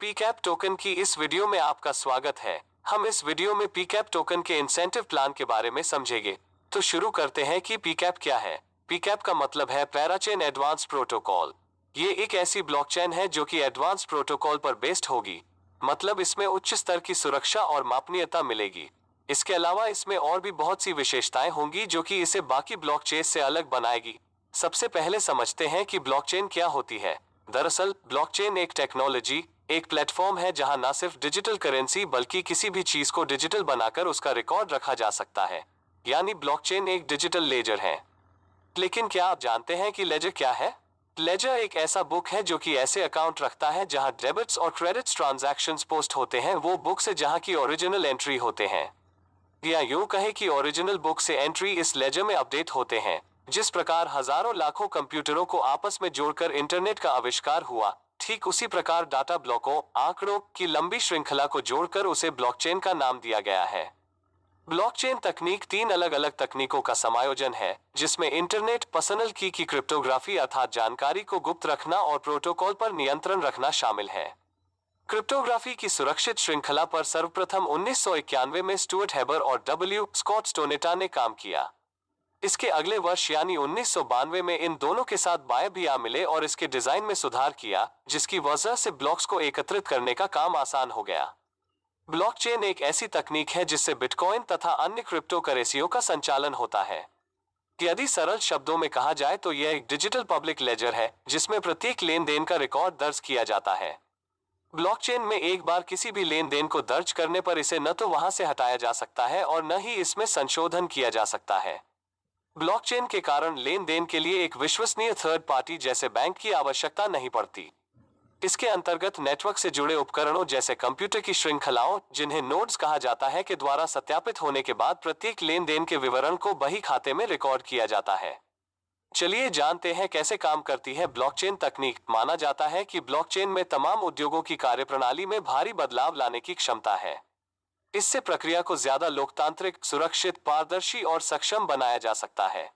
पीकैप token की इस video में आपका स्वागत है। हम इस वीडियो में पीकैप टोकन के इंसेंटिव प्लान के बारे में समझेंगे। तो शुरू करते हैं कि पीकैप क्या है। पीकैप का मतलब है पैराचेन एडवांस प्रोटोकॉल। ये एक ऐसी ब्लॉकचेन है जो कि एडवांस प्रोटोकॉल पर बेस्ड होगी। मतलब इसमें उच्च स्तर की सुरक्षा और मापनीयता मिलेगी। इसके अलावा इसमें और भी बहुत सी विशेषताएं होंगी जो कि इसे बाकी ब्लॉकचेन से अलग बनाएगी। सबसे पहले समझते हैं कि ब्लॉकचेन क्या होती है। दरअसल ब्लॉकचेन एक टेक्नोलॉजी, एक प्लेटफॉर्म है जहां न सिर्फ डिजिटल करेंसी बल्कि किसी भी चीज को डिजिटल बनाकर उसका रिकॉर्ड रखा जा सकता है। यानी ब्लॉकचेन एक डिजिटल लेजर है। लेकिन क्या आप जानते हैं कि लेजर क्या है? लेजर एक ऐसा बुक है जो कि ऐसे अकाउंट रखता है जहां डेबिट्स और क्रेडिट्स ट्रांजैक्शंस पोस्ट होते हैं, वो बुक से जहां की ओरिजिनल एंट्री होते हैं। या यूं कहे कि ओरिजिनल बुक से एंट्री इस लेजर में अपडेट होते हैं। जिस प्रकार हजारों लाखों कंप्यूटरों को आपस में जोड़कर इंटरनेट का आविष्कार हुआ, ठीक उसी प्रकार डाटा ब्लॉकों, आंकड़ों की लंबी श्रृंखला को जोड़कर उसे ब्लॉकचेन का नाम दिया गया है। ब्लॉकचेन तकनीक 3 अलग अलग तकनीकों का समायोजन है, जिसमें इंटरनेट पर्सनल की क्रिप्टोग्राफी अर्थात जानकारी को गुप्त रखना और प्रोटोकॉल पर नियंत्रण रखना शामिल है। क्रिप्टोग्राफी की सुरक्षित श्रृंखला पर सर्वप्रथम 1991 में स्टुअर्ट हेबर और डब्ल्यू स्कॉट स्टोनेटा ने काम किया। इसके अगले वर्ष यानी 1992 में इन दोनों के साथ बाय भी आ मिले और इसके डिजाइन में सुधार किया, जिसकी वजह से ब्लॉक्स को एकत्रित करने का काम आसान हो गया। ब्लॉकचेन एक ऐसी तकनीक है जिससे बिटकॉइन तथा अन्य क्रिप्टो करेंसियों का संचालन होता है। यदि सरल शब्दों में कहा जाए तो यह एक डिजिटल पब्लिक लेजर है जिसमें प्रत्येक लेन देन का रिकॉर्ड दर्ज किया जाता है। ब्लॉकचेन में एक बार किसी भी लेन देन को दर्ज करने पर इसे न तो वहां से हटाया जा सकता है और न ही इसमें संशोधन किया जा सकता है। ब्लॉकचेन के कारण लेन देन के लिए एक विश्वसनीय थर्ड पार्टी जैसे बैंक की आवश्यकता नहीं पड़ती। इसके अंतर्गत नेटवर्क से जुड़े उपकरणों जैसे कंप्यूटर की श्रृंखलाओं, जिन्हें नोड्स कहा जाता है, के द्वारा सत्यापित होने के बाद प्रत्येक लेन देन के विवरण को बही खाते में रिकॉर्ड किया जाता है। चलिए जानते हैं कैसे काम करती है ब्लॉकचेन तकनीक। माना जाता है कि ब्लॉकचेन में तमाम उद्योगों की कार्यप्रणाली में भारी बदलाव लाने की क्षमता है। इससे प्रक्रिया को ज्यादा लोकतांत्रिक, सुरक्षित, पारदर्शी और सक्षम बनाया जा सकता है।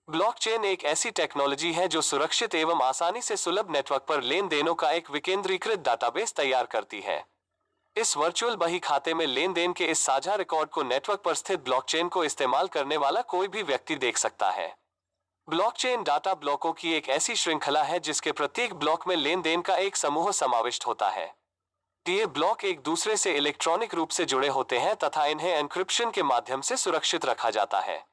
ब्लॉकचेन एक ऐसी टेक्नोलॉजी है जो सुरक्षित एवं आसानी से सुलभ नेटवर्क पर लेन देनों का एक विकेंद्रीकृत डाटाबेस तैयार करती है। इस वर्चुअल बही खाते में लेन देन के इस साझा रिकॉर्ड को नेटवर्क पर स्थित ब्लॉकचेन को इस्तेमाल करने वाला कोई भी व्यक्ति देख सकता है। ब्लॉकचेन डाटा ब्लॉकों की एक ऐसी श्रृंखला है जिसके प्रत्येक ब्लॉक में लेन देन का एक समूह समाविष्ट होता है। ये ब्लॉक एक दूसरे से इलेक्ट्रॉनिक रूप से जुड़े होते हैं तथा इन्हें एन्क्रिप्शन के माध्यम से सुरक्षित रखा जाता है।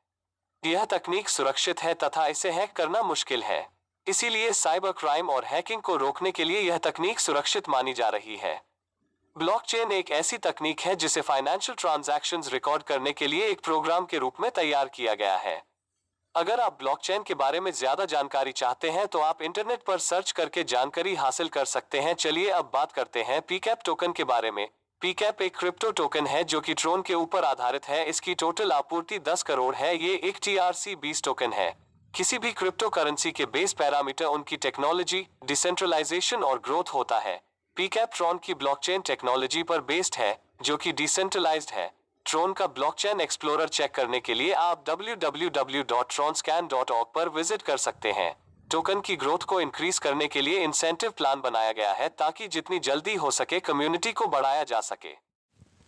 यह तकनीक सुरक्षित है तथा इसे हैक करना मुश्किल है। इसीलिए साइबर क्राइम और हैकिंग को रोकने के लिए यह तकनीक सुरक्षित मानी जा रही है। ब्लॉकचेन एक ऐसी तकनीक है जिसे फाइनेंशियल ट्रांजैक्शंस रिकॉर्ड करने के लिए एक प्रोग्राम के रूप में तैयार किया गया है। अगर आप ब्लॉकचेन के बारे में ज्यादा जानकारी चाहते हैं तो आप इंटरनेट पर सर्च करके जानकारी हासिल कर सकते हैं। चलिए अब बात करते हैं पीकैप टोकन के बारे में। पीकैप एक क्रिप्टो टोकन है जो कि ट्रोन के ऊपर आधारित है। इसकी टोटल आपूर्ति 10 करोड़ है। ये एक TRC-20 टोकन है। किसी भी क्रिप्टो करेंसी के बेस पैरामीटर उनकी टेक्नोलॉजी, डिसेंट्रलाइजेशन और ग्रोथ होता है। पीकैप ट्रोन की ब्लॉकचेन टेक्नोलॉजी पर बेस्ड है जो कि डिसेंट्रलाइज्ड है। ट्रोन का ब्लॉकचेन एक्सप्लोरर चेक करने के लिए आप www.tronscan.org पर विजिट कर सकते हैं। टोकन की ग्रोथ को इंक्रीज करने के लिए इंसेंटिव प्लान बनाया गया है ताकि जितनी जल्दी हो सके कम्युनिटी को बढ़ाया जा सके।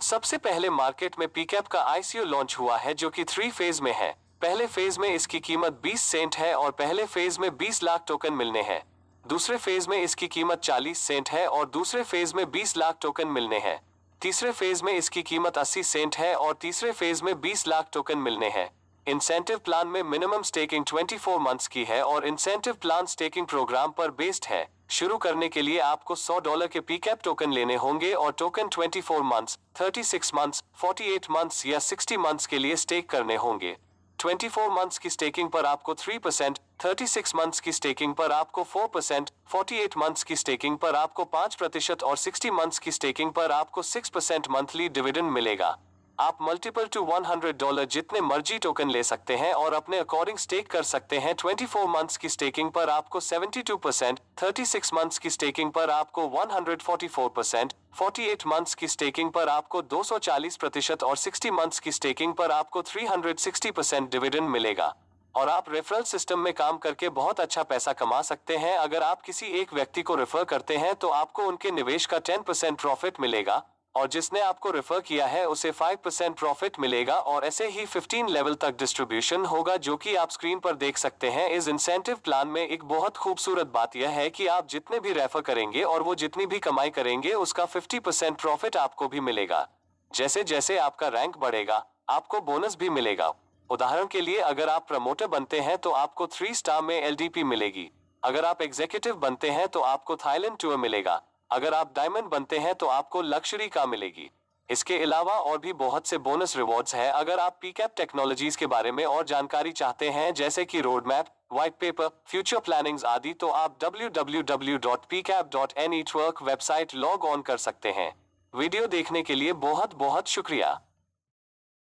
सबसे पहले मार्केट में पीकैप का ICO लॉन्च हुआ है जो कि 3 फेज में है। पहले फेज में इसकी कीमत 20 सेंट है और पहले फेज में 20 लाख टोकन मिलने हैं। दूसरे फेज में इसकी कीमत 40 सेंट है और दूसरे फेज में 20 लाख टोकन मिलने हैं। तीसरे फेज में इसकी कीमत 80 सेंट है और तीसरे फेज में 20 लाख टोकन मिलने हैं। इंसेंटिव प्लान में मिनिमम स्टेकिंग 24 मंथ्स की है और इंसेंटिव प्लान स्टेकिंग प्रोग्राम पर बेस्ड है। शुरू करने के लिए आपको $100 के पीकैप टोकन लेने होंगे और टोकन 24 मंथ्स, 36 मंथ्स, 48 मंथ्स या 60 मंथ्स के लिए स्टेक करने होंगे। 24 मंथ्स की स्टेकिंग पर आपको 3%, 36 मंथ्स की स्टेकिंग पर आपको 4%, 48 मंथ्स की स्टेकिंग पर आपको 5% और 60 मंथ्स की स्टेकिंग पर आपको 6% मंथली डिविडेंड मिलेगा। आप मल्टीपल टू $100 जितने मर्जी टोकन ले सकते हैं और अपने अकॉर्डिंग स्टेक कर सकते हैं। 24 मंथ्स की स्टेकिंग पर आपको 72%, 36 मंथ्स की स्टेकिंग पर आपको 144%, 48 मंथ्स की स्टेकिंग पर आपको 240% और 60 मंथ्स की स्टेकिंग पर आपको 360% डिविडेंड मिलेगा। और आप रेफरल सिस्टम में काम करके बहुत अच्छा पैसा कमा सकते हैं। अगर आप किसी एक व्यक्ति को रेफर करते हैं तो आपको उनके निवेश का 10% प्रॉफिट मिलेगा और जिसने आपको रेफर किया है उसे 5% प्रॉफिट मिलेगा और ऐसे ही 15 लेवल तक डिस्ट्रीब्यूशन होगा, जो कि आप स्क्रीन पर देख सकते हैं। इस इंसेंटिव प्लान में एक बहुत खूबसूरत बात यह है कि आप जितने भी रेफर करेंगे और वो जितनी भी कमाई करेंगे उसका 50% प्रॉफिट आपको भी मिलेगा। जैसे जैसे आपका रैंक बढ़ेगा आपको बोनस भी मिलेगा। उदाहरण के लिए, अगर आप प्रमोटर बनते हैं तो आपको 3 स्टार में LDP मिलेगी। अगर आप एग्जीक्यूटिव बनते हैं तो आपको थाईलैंड टूर मिलेगा। अगर आप डायमंड बनते हैं तो आपको लग्जरी कार मिलेगी। इसके अलावा और भी बहुत से बोनस रिवॉर्ड्स हैं। अगर आप पीकैप टेक्नोलॉजीज के बारे में और जानकारी चाहते हैं जैसे कि road map, white paper, future plannings आदि, तो आप www.pcap.network वेबसाइट लॉग ऑन कर सकते हैं। वीडियो देखने के लिए बहुत बहुत शुक्रिया।